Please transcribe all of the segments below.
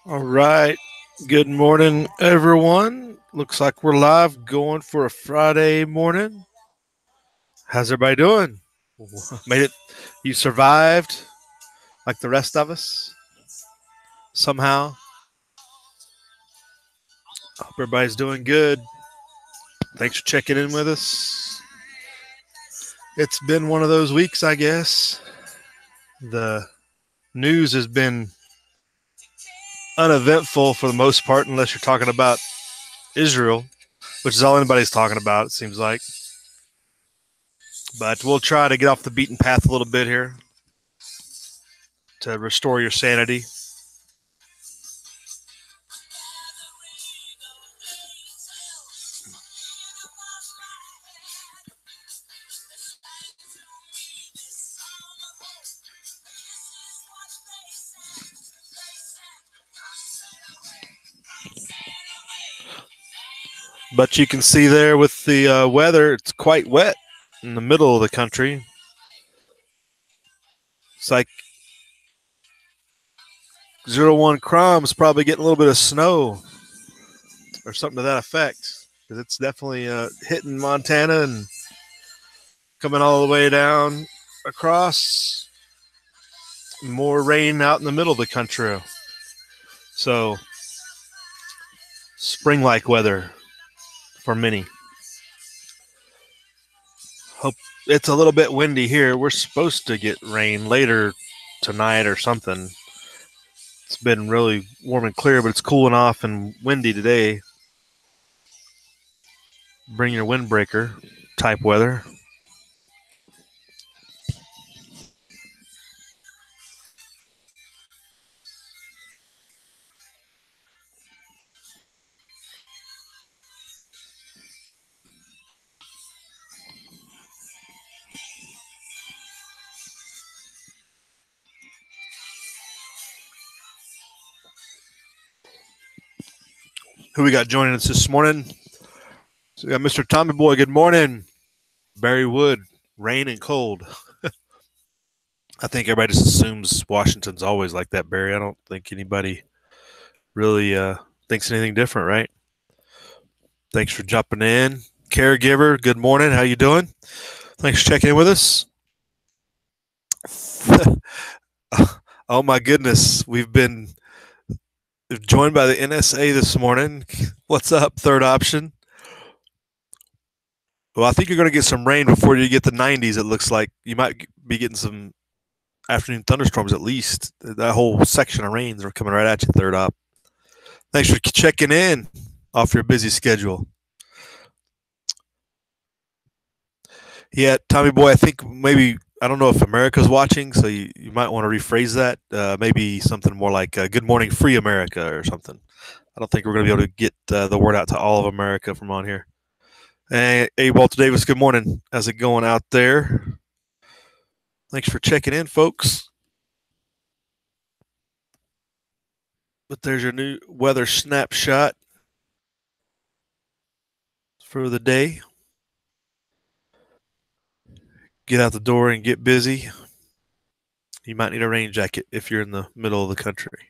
All right. Good morning, everyone. Looks like we're live going for a Friday morning. How's everybody doing? Made it. You survived like the rest of us somehow. Hope everybody's doing good. Thanks for checking in with us. It's been one of those weeks, I guess. The news has been uneventful for the most part, unless you're talking about Israel, which is all anybody's talking about, it seems like. But we'll try to get off the beaten path a little bit here to restore your sanity. But you can see there with the weather, it's quite wet in the middle of the country. It's like 01 Crom's probably getting a little bit of snow or something to that effect. Because it's definitely hitting Montana and coming all the way down across. More rain out in the middle of the country. So, spring like weather for many. Hope it's a little bit windy here. We're supposed to get rain later tonight or something. It's been really warm and clear, but it's cooling off and windy today. Bring your windbreaker type weather. Who we got joining us this morning? So we got Mr. Tommy Boy. Good morning. Barry Wood. Rain and cold. I think everybody just assumes Washington's always like that, Barry. I don't think anybody really thinks anything different, right? Thanks for jumping in. Caregiver, good morning. How you doing? Thanks for checking in with us. Oh my goodness, we've been joined by the NSA this morning. What's up, third option? Well, I think you're going to get some rain before you get the 90s. It looks like you might be getting some afternoon thunderstorms at least. That whole section of rains are coming right at you, third op. Thanks for checking in off your busy schedule. Yeah, Tommy Boy, I think maybe, I don't know if America's watching, so you might want to rephrase that. Maybe something more like Good Morning Free America or something. I don't think we're going to be able to get the word out to all of America from on here. Hey, Walter Davis, good morning. How's it going out there? Thanks for checking in, folks. But there's your new weather snapshot for the day. Get out the door and get busy. You might need a rain jacket if you're in the middle of the country.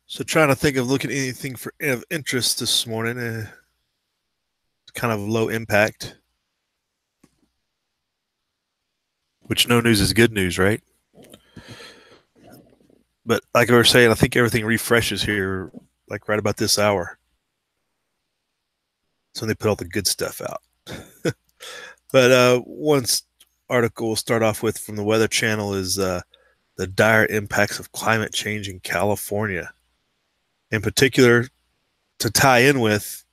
So trying to think of looking at anything of interest this morning. Kind of low impact. Which no news is good news, right? But like I was saying, I think everything refreshes here like right about this hour. So they put all the good stuff out. But one article we'll start off with from the Weather Channel is the dire impacts of climate change in California. In particular, to tie in with,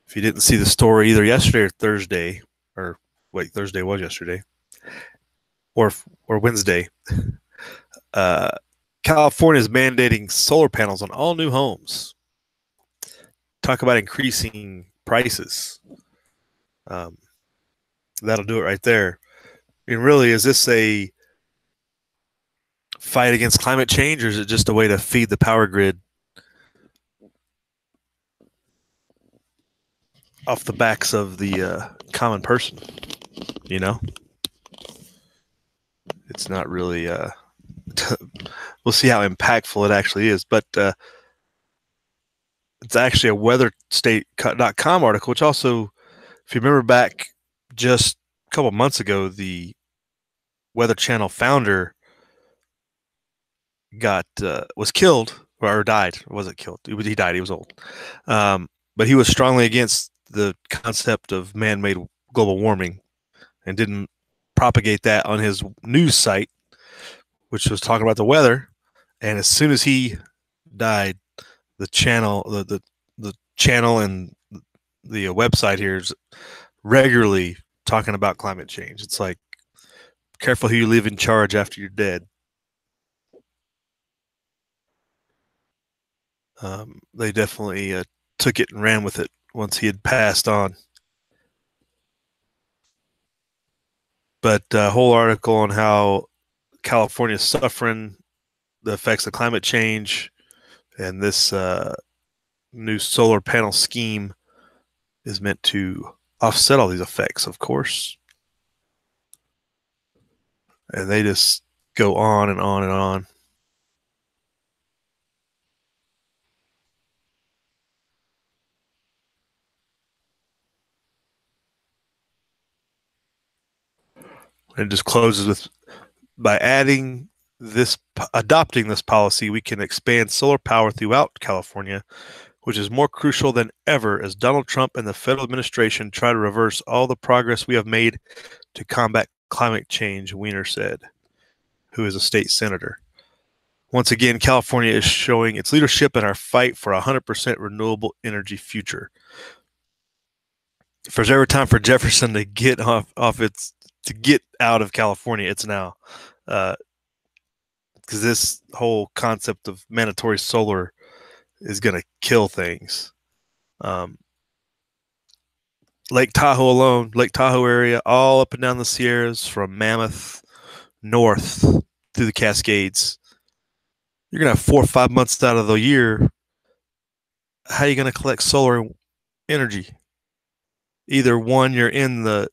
if you didn't see the story either yesterday or Thursday, or wait, Thursday was yesterday, or Wednesday, California is mandating solar panels on all new homes. Talk about increasing prices. That'll do it right there. And really, is this a fight against climate change, or is it just a way to feed the power grid off the backs of the common person? You know? it's not really. We'll see how impactful it actually is, but it's actually a weatherstate.com article, which also, if you remember back just a couple months ago, the Weather Channel founder was killed or died. Or was it killed? He died. He was old, but he was strongly against the concept of man-made global warming and didn't propagate that on his news site, which was talking about the weather. And as soon as he died, the channel, the channel and the website here is regularly talking about climate change. It's like, careful who you leave in charge after you're dead. They definitely took it and ran with it once he had passed on. But a whole article on how California is suffering the effects of climate change, and this new solar panel scheme is meant to offset all these effects, of course. And they just go on and on and on. And it just closes with, by adopting this policy, we can expand solar power throughout California, which is more crucial than ever as Donald Trump and the federal administration try to reverse all the progress we have made to combat climate change, Weiner said, who is a state senator. Once again, California is showing its leadership in our fight for a 100% renewable energy future. If there's ever time for Jefferson to get to get out of California, it's now. Because this whole concept of mandatory solar is going to kill things. Lake Tahoe alone, Lake Tahoe area, all up and down the Sierras from Mammoth north through the Cascades. You're going to have 4 or 5 months out of the year. How are you going to collect solar energy? Either one, you're in the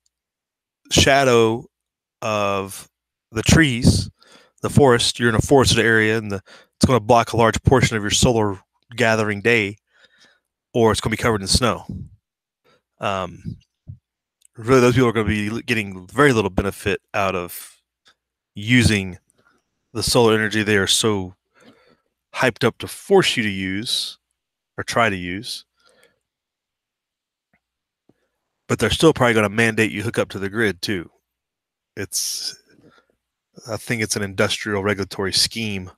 shadow of the trees, the forest, you're in a forested area, and it's going to block a large portion of your solar gathering day, or it's going to be covered in snow. Really, those people are going to be getting very little benefit out of using the solar energy they are so hyped up to force you to use or try to use. But they're still probably going to mandate you hook up to the grid too. I think it's an industrial regulatory scheme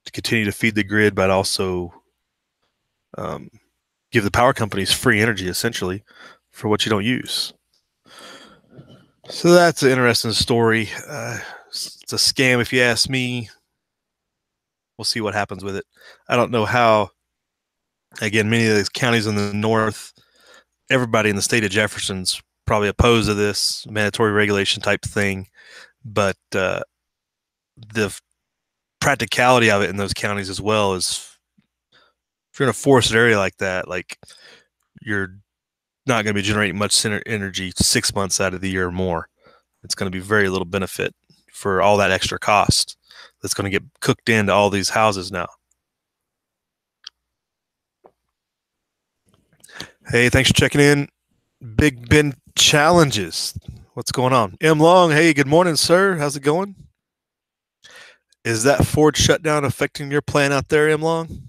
to continue to feed the grid, but also give the power companies free energy essentially for what you don't use. So that's an interesting story. It's a scam, if you ask me. We'll see what happens with it. I don't know how. Again, many of these counties in the north, everybody in the state of Jefferson's probably opposed to this mandatory regulation type thing, but the practicality of it in those counties as well is, if you're in a forested area like that, like, you're not going to be generating much energy 6 months out of the year or more. It's going to be very little benefit for all that extra cost that's going to get cooked into all these houses now. Hey, thanks for checking in. Big Ben challenges. What's going on? M. Long, hey, good morning, sir. How's it going? Is that Ford shutdown affecting your plan out there, M. Long?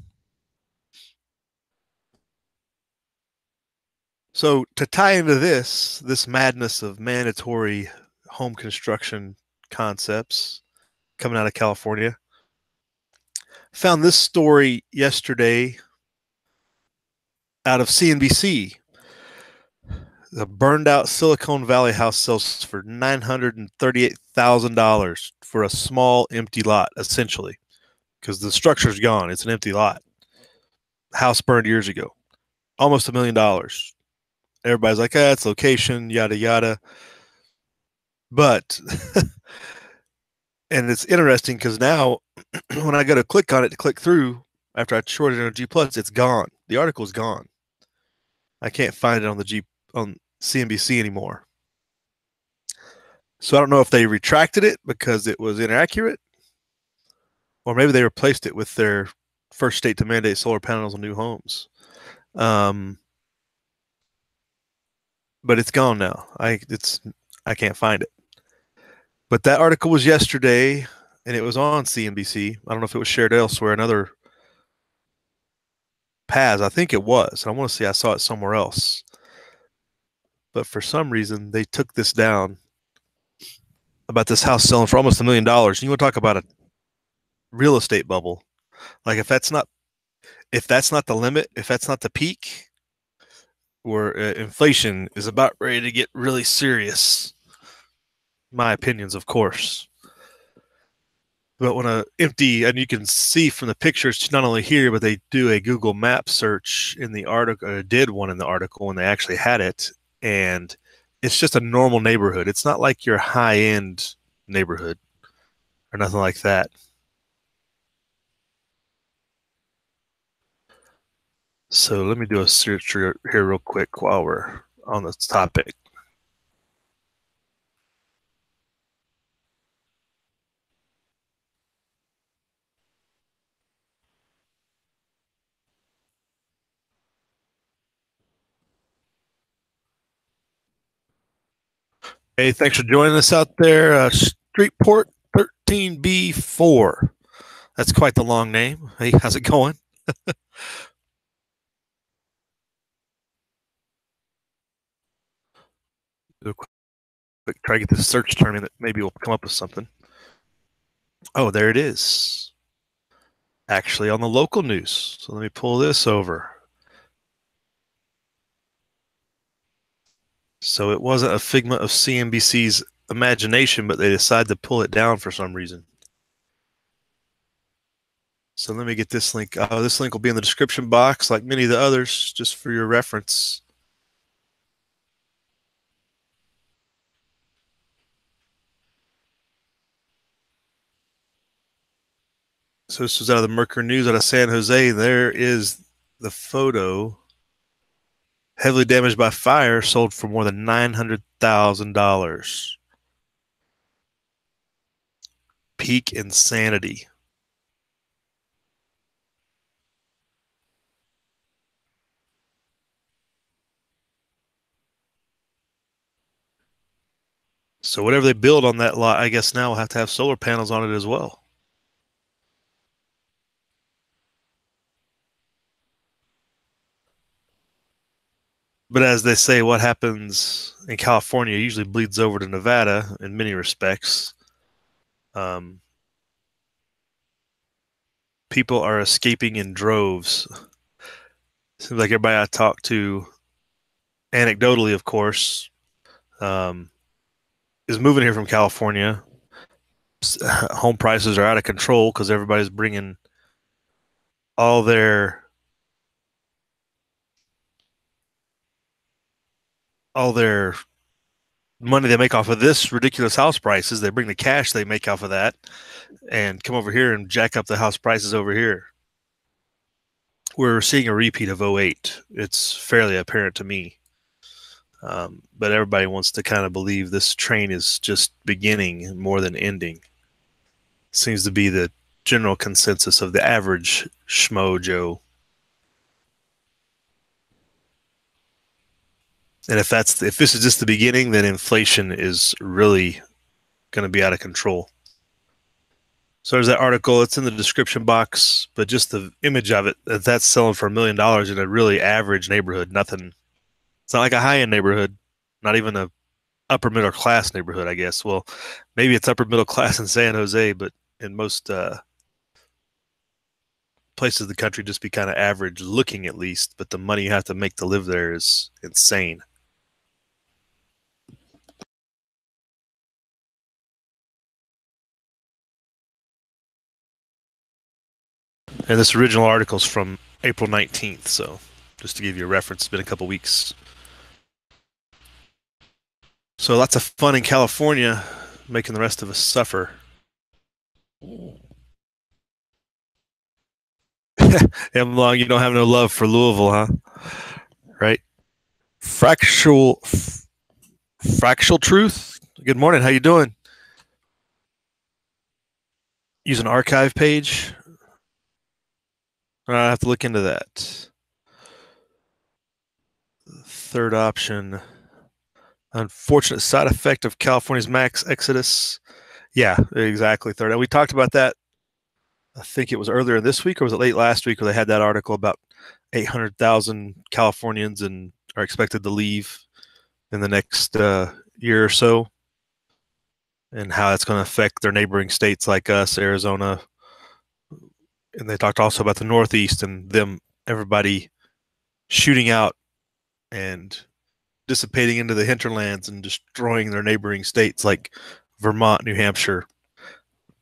So to tie into this madness of mandatory home construction concepts coming out of California, found this story yesterday out of CNBC. The burned out Silicon Valley house sells for $938,000 for a small empty lot, essentially, because the structure's gone. It's an empty lot. House burned years ago. Almost $1 million. Everybody's like, it's location, yada, yada. But, and it's interesting because now when I go to click on it to click through, after I shorted it on G+, it's gone. The article's gone. I can't find it on CNBC anymore. So I don't know if they retracted it because it was inaccurate, or maybe they replaced it with their first state to mandate solar panels on new homes. But it's gone now. I can't find it. But that article was yesterday, and it was on CNBC. I don't know if it was shared elsewhere. Another Paz, I think it was. I want to say I saw it somewhere else. But for some reason, they took this down about this house selling for almost $1 million. And you want to talk about a real estate bubble? Like if that's not the limit, if that's not the peak, where inflation is about ready to get really serious. My opinions, of course. But when and you can see from the pictures, not only here, but they do a Google Map search in the article, did one in the article when they actually had it, and it's just a normal neighborhood. It's not like your high-end neighborhood or nothing like that. So let me do a search here real quick while we're on this topic. Hey, thanks for joining us out there. Streetport 13B4. That's quite the long name. Hey, how's it going? Try to get this search term in that maybe we'll come up with something. Oh, there it is. Actually on the local news. So let me pull this over. So it wasn't a figment of CNBC's imagination, but they decided to pull it down for some reason. So let me get this link. This link will be in the description box like many of the others, just for your reference. So this was out of the Mercury News out of San Jose. There is the photo. Heavily damaged by fire, sold for more than $900,000. Peak insanity. So whatever they build on that lot, I guess now will have to have solar panels on it as well. But as they say, what happens in California usually bleeds over to Nevada in many respects. People are escaping in droves. Seems like everybody I talk to, anecdotally, of course, is moving here from California. Home prices are out of control because everybody's bringing all their money they make off of this ridiculous house prices. They bring the cash they make off of that and come over here and jack up the house prices over here. We're seeing a repeat of 08. It's fairly apparent to me. But everybody wants to kind of believe this train is just beginning more than ending. Seems to be the general consensus of the average schmo Joe. And if this is just the beginning, then inflation is really going to be out of control. So there's that article. It's in the description box, but just the image of it, that's selling for $1 million in a really average neighborhood. Nothing. It's not like a high-end neighborhood, not even a upper middle class neighborhood, I guess. Well, maybe it's upper middle class in San Jose, but in most places of the country, just be kind of average looking at least. But the money you have to make to live there is insane. And this original article is from April 19th, so just to give you a reference, it's been a couple weeks. So lots of fun in California, making the rest of us suffer. M. Long, you don't have no love for Louisville, huh? Right? Fractional truth. Good morning. How you doing? Use an archive page? I have to look into that. Third option. Unfortunate side effect of California's max exodus. Yeah, exactly. Third. We talked about that. I think it was earlier this week, or was it late last week, where they had that article about 800,000 Californians and are expected to leave in the next year or so, and how that's going to affect their neighboring states like us, Arizona. And they talked also about the Northeast and everybody shooting out and dissipating into the hinterlands and destroying their neighboring states like Vermont, New Hampshire.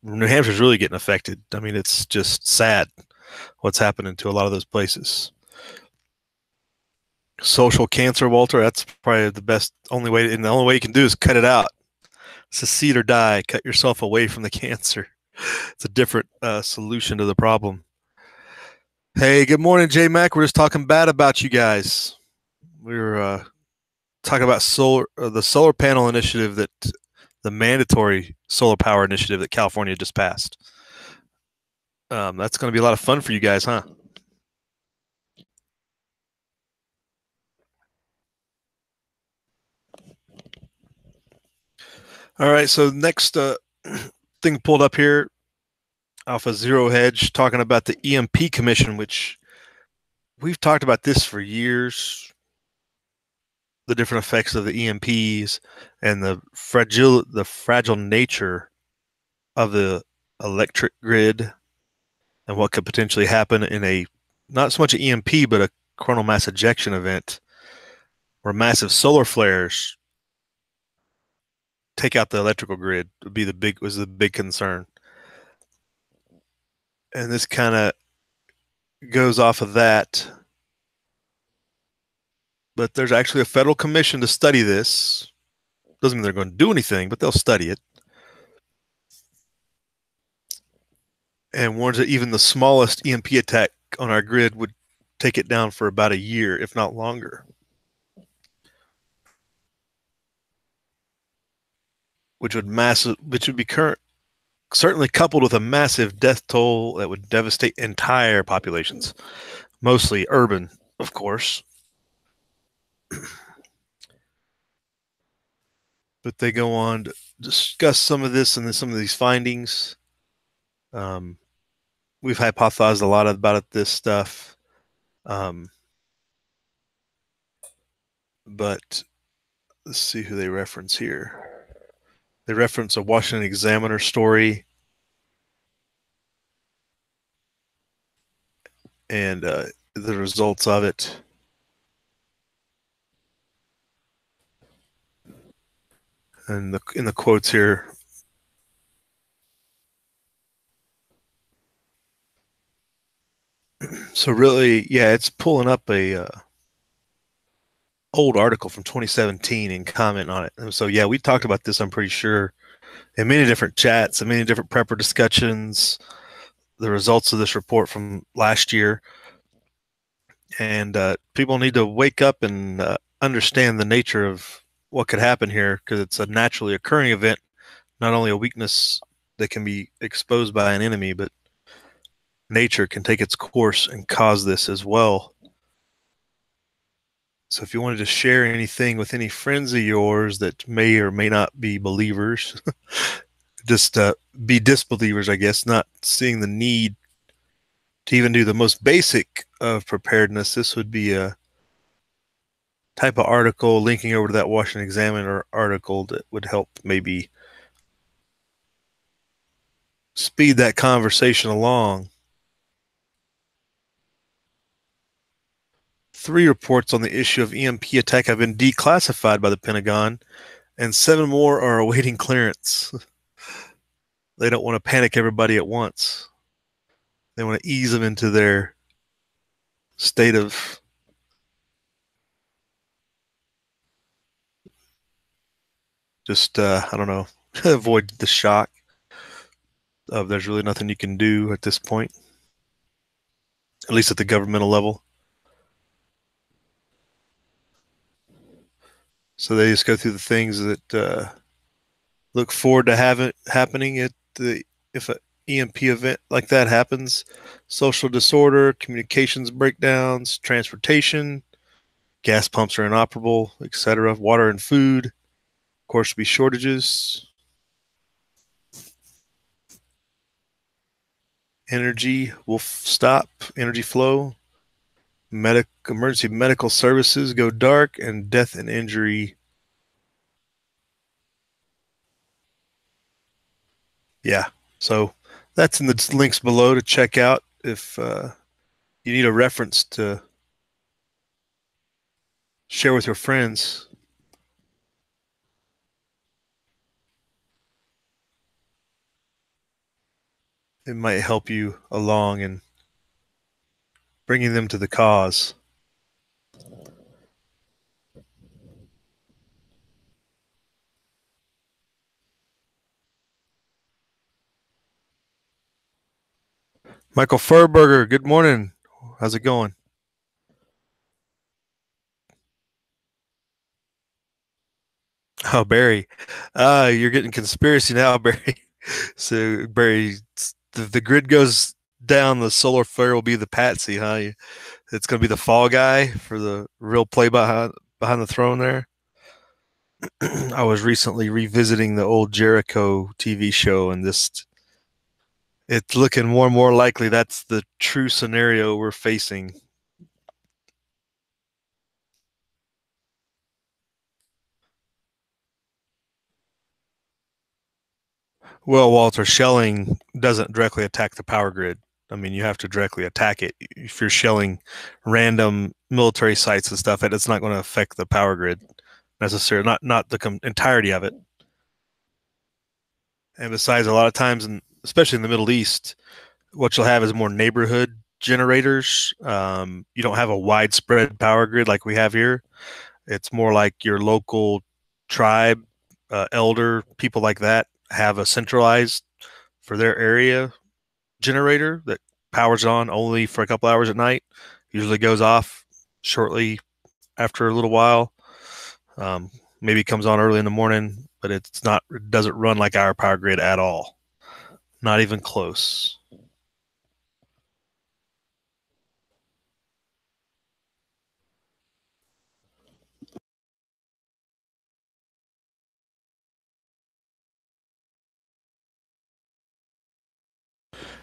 New Hampshire's really getting affected. I mean, it's just sad what's happening to a lot of those places. Social cancer, Walter, that's probably the only way you can do is cut it out. Secede or die. Cut yourself away from the cancer. It's a different solution to the problem. Hey, good morning, J Mac. We're just talking bad about you guys. We were talking about the solar panel initiative, the mandatory solar power initiative that California just passed. That's going to be a lot of fun for you guys, huh? All right. So next thing pulled up here off of Zero Hedge, talking about the EMP Commission, which we've talked about this for years. The different effects of the EMPs and the fragile nature of the electric grid and what could potentially happen in a not so much an EMP but a coronal mass ejection event where massive solar flares take out the electrical grid was the big concern. And this kind of goes off of that. But there's actually a federal commission to study this. Doesn't mean they're going to do anything, but they'll study it. And warns that even the smallest EMP attack on our grid would take it down for about a year, if not longer. Which would be certainly coupled with a massive death toll that would devastate entire populations, mostly urban, of course. But they go on to discuss some of this and some of these findings. We've hypothesized a lot about this stuff. But let's see who they reference here. They reference a Washington Examiner story and the results of it. And in the quotes here, so really, yeah, it's pulling up a old article from 2017 and comment on it. And so, yeah, we talked about this, I'm pretty sure, in many different chats and many different prepper discussions, the results of this report from last year. And people need to wake up and understand the nature of what could happen here, because it's a naturally occurring event, not only a weakness that can be exposed by an enemy, but nature can take its course and cause this as well. So if you wanted to share anything with any friends of yours that may or may not be believers, just be disbelievers, I guess, not seeing the need to even do the most basic of preparedness, this would be a type of article linking over to that Washington Examiner article that would help maybe speed that conversation along. 3 reports on the issue of EMP attack have been declassified by the Pentagon, and 7 more are awaiting clearance. They don't want to panic everybody at once. They want to ease them into their state of just, I don't know, avoid the shock of there's really nothing you can do at this point, at least at the governmental level. So they just go through the things that look forward to have it happening at the if an EMP event like that happens. Social disorder, communications breakdowns, transportation, gas pumps are inoperable, etc. Water and food, of course, be shortages. Energy will stop, energy flow. Emergency medical services go dark, and death and injury. Yeah, so that's in the links below to check out if you need a reference to share with your friends. It might help you along in bringing them to the cause. Michael Furberger, good morning. How's it going? Oh, Barry. You're getting conspiracy now, Barry. So, Barry, the grid goes down, the solar flare will be the patsy, huh? It's going to be the fall guy for the real play behind the throne there. I was recently revisiting the old Jericho TV show, and it's looking more and more likely that's the true scenario we're facing. Well, Walter, shelling doesn't directly attack the power grid. I mean, you have to directly attack it. If you're shelling random military sites and stuff, it's not going to affect the power grid necessarily, not the entirety of it. And besides, a lot of times, especially in the Middle East, what you'll have is more neighborhood generators. You don't have a widespread power grid like we have here. It's more like your local tribe, elder, people like that have a centralized for their area generator that powers on only for a couple hours at night. Usually goes off shortly after a little while. Maybe comes on early in the morning, but it doesn't run like our power grid at all. Not even close.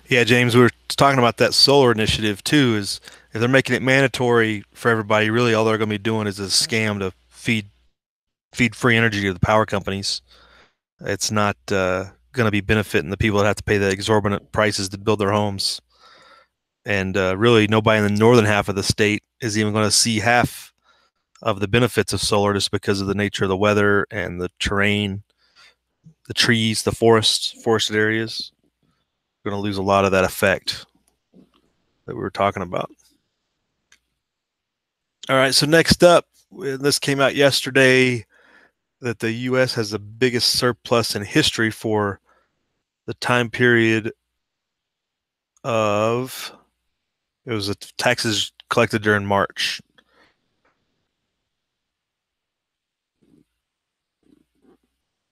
Yeah, James, we were talking about that solar initiative too. Is if they're making it mandatory for everybody, really all they're going to be doing is a scam to feed free energy to the power companies. It's not going to be benefiting the people that have to pay the exorbitant prices to build their homes. And really, nobody in the northern half of the state is even going to see half of the benefits of solar just because of the nature of the weather and the terrain, the trees, the forested areas. We're going to lose a lot of that effect that we were talking about. All right, so next up, this came out yesterday that the U.S. has the biggest surplus in history for the time period of it was the taxes collected during March.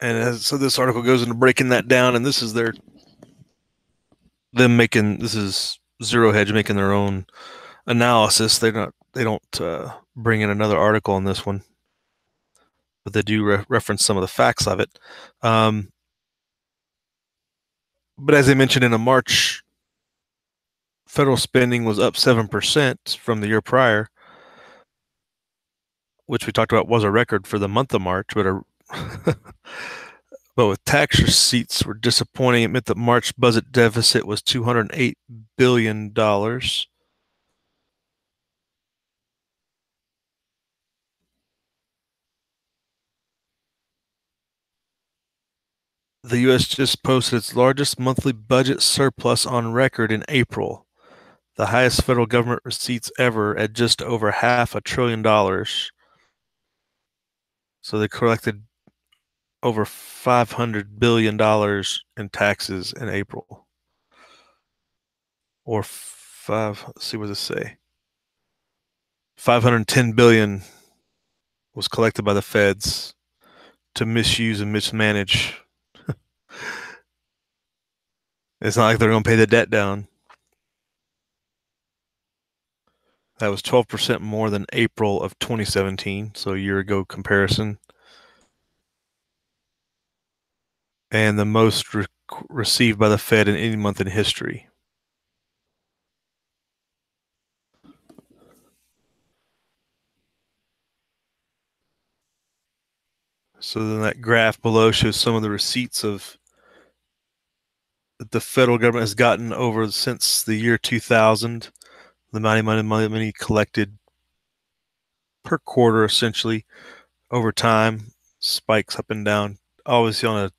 And so this article goes into breaking that down, and this is this is Zero Hedge making their own analysis. They don't bring in another article on this one, but they do reference some of the facts of it. But as I mentioned, in a March, federal spending was up 7% from the year prior, which we talked about was a record for the month of March, but with tax receipts were disappointing. It meant the March budget deficit was $208 billion. The U.S. just posted its largest monthly budget surplus on record in April, the highest federal government receipts ever at just over $500 billion. So they collected over $500 billion in taxes in April. Or let's see what does it say? 510 billion was collected by the feds to misuse and mismanage It's not like they're going to pay the debt down. That was 12% more than April of 2017, so a year ago comparison. And the most received by the Fed in any month in history. So then that graph below shows some of the receipts of that the federal government has gotten over since the year 2000. The amount of money collected per quarter, essentially over time, spikes up and down, obviously on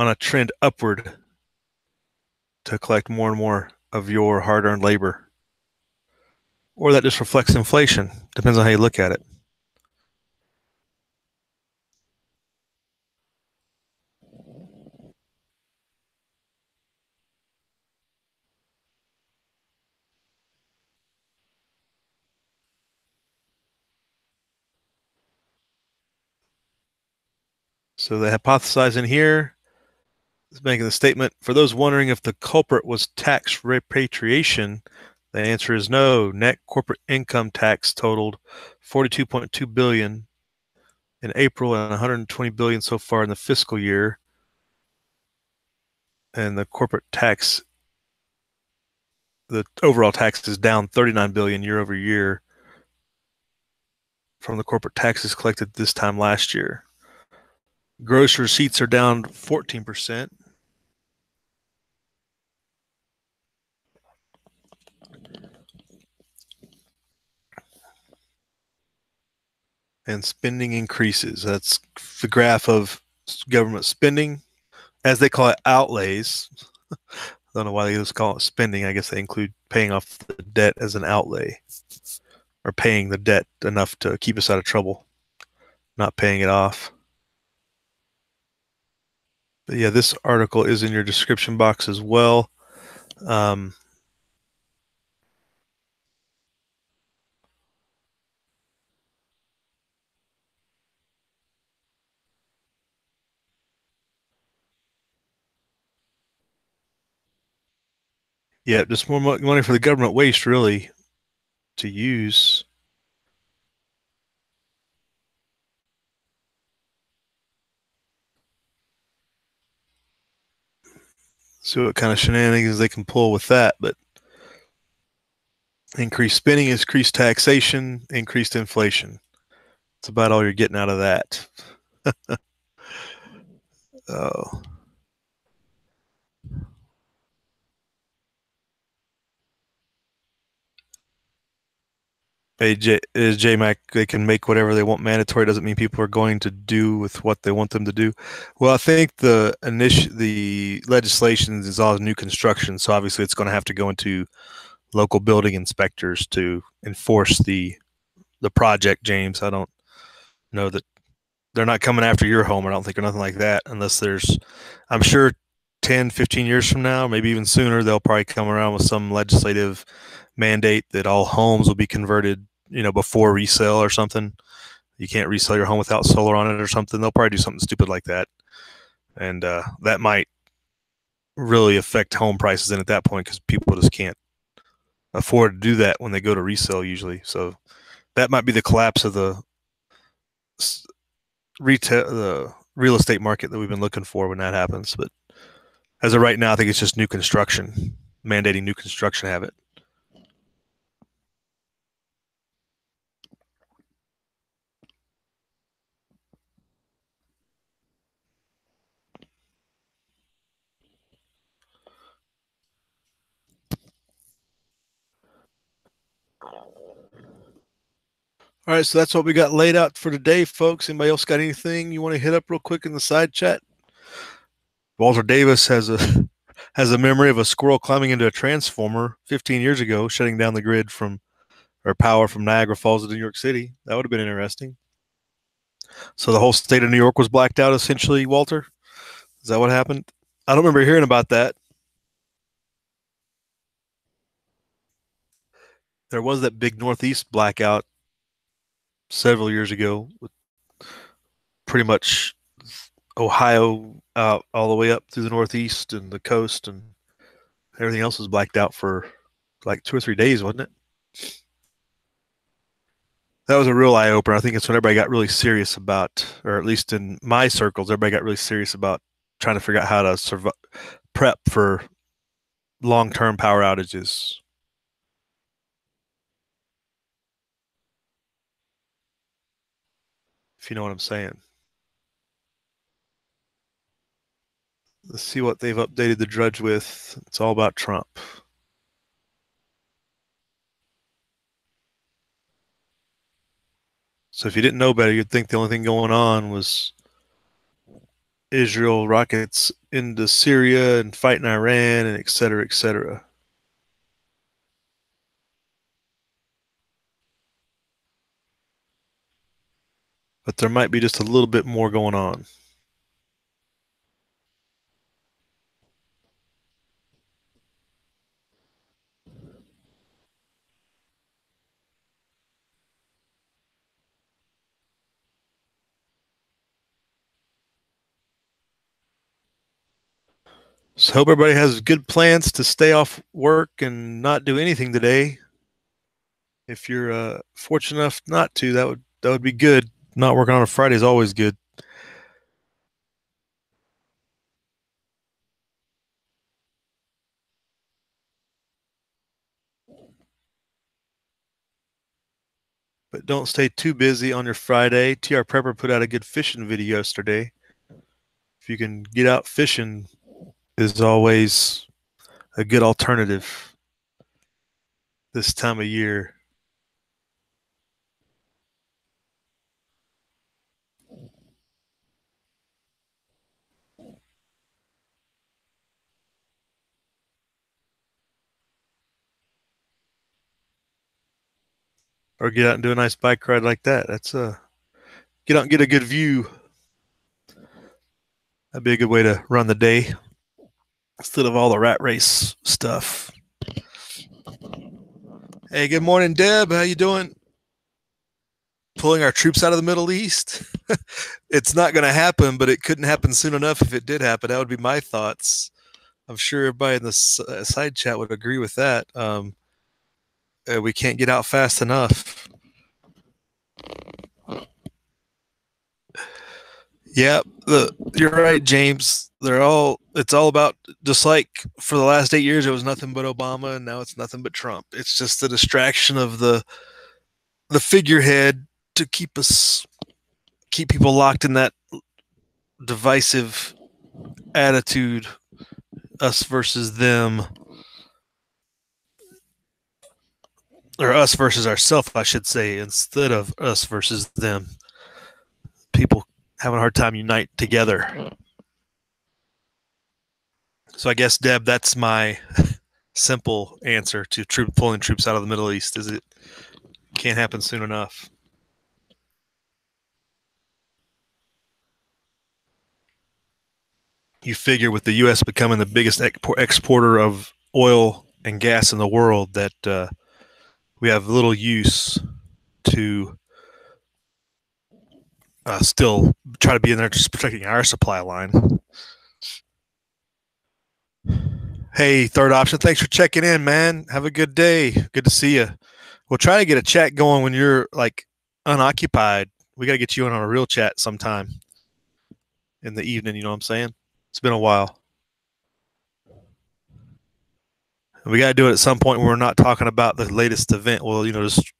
a trend upward to collect more and more of your hard-earned labor. Or that just reflects inflation. Depends on how you look at it. So they hypothesize in here is making the statement, for those wondering if the culprit was tax repatriation, the answer is no. Net corporate income tax totaled 42.2 billion in April and 120 billion so far in the fiscal year. And the corporate tax, the overall tax is down 39 billion year over year from the corporate taxes collected this time last year. Gross receipts are down 14%. And spending increases. That's the graph of government spending, as they call it, outlays. I don't know why they just call it spending. I guess they include paying off the debt as an outlay, or paying the debt enough to keep us out of trouble, not paying it off. But yeah, this article is in your description box as well. Yeah, just more money for the government waste, really, to use. See what kind of shenanigans they can pull with that. But increased spending, increased taxation, increased inflation. It's about all you're getting out of that. Oh. Hey, Mac, they can make whatever they want mandatory. Doesn't mean people are going to do with what they want them to do. Well, I think the legislation is all new construction, so obviously it's going to have to go into local building inspectors to enforce the project. James, I don't know that they're not coming after your home. I don't think, or nothing like that, unless there's, I'm sure 10, 15 years from now, maybe even sooner, they'll probably come around with some legislative mandate that all homes will be converted, before resale or something. You can't resell your home without solar on it or something. They'll probably do something stupid like that. And that might really affect home prices. And at that point, because people just can't afford to do that when they go to resell usually. So that might be the collapse of the real estate market that we've been looking for when that happens. But as of right now, I think it's just new construction, mandating new construction have it. All right, so that's what we got laid out for today, folks. Anybody else got anything you want to hit up real quick in the side chat? Walter Davis has a memory of a squirrel climbing into a transformer 15 years ago, shutting down the grid or power from Niagara Falls to New York City. That would have been interesting. So the whole state of New York was blacked out, essentially, Walter? Is that what happened? I don't remember hearing about that. There was that big Northeast blackout several years ago with pretty much Ohio out all the way up through the Northeast and the coast. And Everything else was blacked out for like 2 or 3 days, wasn't it? That was a real eye opener. I think it's when everybody got really serious about, or at least in my circles, everybody got really serious about trying to figure out how to prep for long-term power outages. If you know what I'm saying. Let's see what they've updated the Drudge with. It's all about Trump. So if you didn't know better, you'd think the only thing going on was Israel rockets into Syria and fighting Iran and et cetera, et cetera. But there might be just a little bit more going on. So hope everybody has good plans to stay off work and not do anything today. If you're fortunate enough not to, that would be good. Not working on a Friday is always good. But don't stay too busy on your Friday. TR Prepper put out a good fishing video yesterday. If you can get out fishing, is always a good alternative this time of year. Or get out and do a nice bike ride like that. That's get out and get a good view. That'd be a good way to run the day instead of all the rat race stuff. Hey, good morning, Deb. How you doing? Pulling our troops out of the Middle East? It's not going to happen, but it couldn't happen soon enough if it did happen. That would be my thoughts. I'm sure everybody in the side chat would agree with that. We can't get out fast enough. Yeah, you're right, James. It's all about, just like for the last 8 years, it was nothing but Obama, and now it's nothing but Trump. It's just the distraction of the figurehead to keep people locked in that divisive attitude, us versus them, or us versus ourselves, I should say, instead of us versus them. People having a hard time unite together. So I guess, Deb, that's my simple answer to pulling troops out of the Middle East. Is it can't happen soon enough. You figure with the U.S. becoming the biggest exporter of oil and gas in the world that we have little use to still try to be in there just protecting our supply line. Hey, third option, thanks for checking in, man. Have a good day. Good to see you. We'll try to get a chat going when you're like unoccupied. We got to get you in on a real chat sometime in the evening. You know what I'm saying? It's been a while. We got to do it at some point when we're not talking about the latest event. We'll, just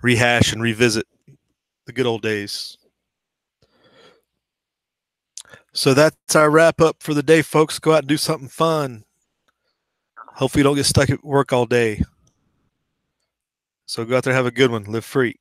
rehash and revisit the good old days. So that's our wrap up for the day, folks. Go out and do something fun. Hopefully you don't get stuck at work all day. So go out there, have a good one. Live free.